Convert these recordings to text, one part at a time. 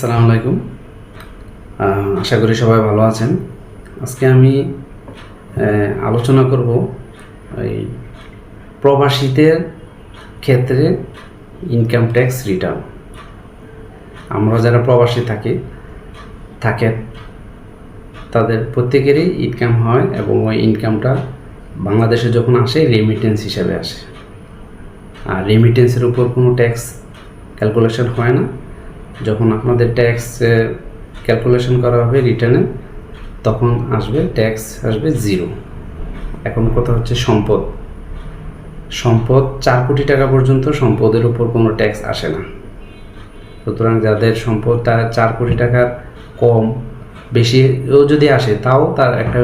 আসসালামু আলাইকুম। আশা করি সবাই ভালো আছেন। আজকে আমি আলোচনা করব এই প্রবাসীদের ক্ষেত্রে ইনকাম ট্যাক্স রিটার্ন। আমরা যারা প্রবাসী থাকেন তাদের প্রত্যেকেরই ইনকাম হয় এবং ওই ইনকামটা বাংলাদেশে যখন আসে রেমিটেন্স হিসাবে আসে। আর রেমিটেন্সের উপর কোনো ট্যাক্স ক্যালকুলেশন হয় না। যখন আপনাদের ট্যাক্স ক্যালকুলেশন করা হবে রিটার্নে, তখন ট্যাক্স আসবে 0। এখন কথা হচ্ছে সম্পদ 4 কোটি টাকা পর্যন্ত সম্পদের উপর কোনো ট্যাক্স আসে না। সুতরাং যাদের সম্পদ 4 কোটি টাকার কম বেশিও যদি আসে, তাও তার একটা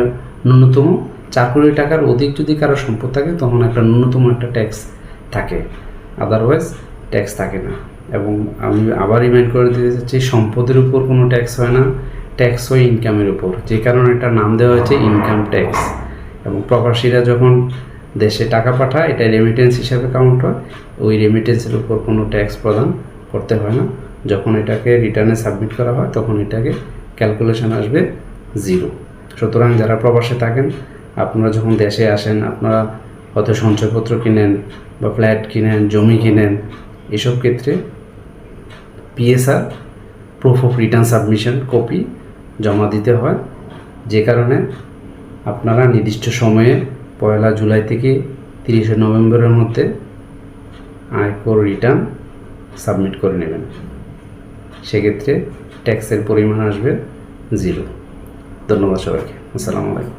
ন্যূনতম 4 কোটি টাকার অধিক যদি কারো সম্পদ থাকে তখন একটা ন্যূনতম একটা ট্যাক্স থাকে, আদারওয়াইজ ট্যাক্স থাকে না। এবং আমি আবার রিমাইন্ড করে দিতে চাচ্ছি, সম্পদের উপর কোনো ট্যাক্স হয় না, ট্যাক্স হয় ইনকামের উপর, যে কারণে একটা নাম দেওয়া হয়েছে ইনকাম ট্যাক্স। এবং প্রবাসীরা যখন দেশে টাকা পাঠায়, এটা রেমিটেন্স হিসাবে কাউন্ট হয়। ওই রেমিটেন্সের উপর কোনো ট্যাক্স প্রদান করতে হয় না। যখন এটাকে রিটার্নে সাবমিট করা হয় তখন এটাকে ক্যালকুলেশন আসবে 0। সুতরাং যারা প্রবাসে থাকেন, আপনারা যখন দেশে আসেন, আপনারা হয়তো সঞ্চয়পত্র কিনেন বা ফ্ল্যাট কিনেন, জমি কিনেন, এসব ক্ষেত্রে PSR proof of return submission copy জমা দিতে হয়, যে কারণে আপনারা নির্দিষ্ট সময়ে 1 জুলাই থেকে 30 নভেম্বরের মধ্যে আয়কর রিটার্ন সাবমিট করে নেবেন। সেক্ষেত্রে ট্যাক্সের পরিমাণ আসবে 0। ধন্যবাদ সবাইকে। আসসালামু আলাইকুম।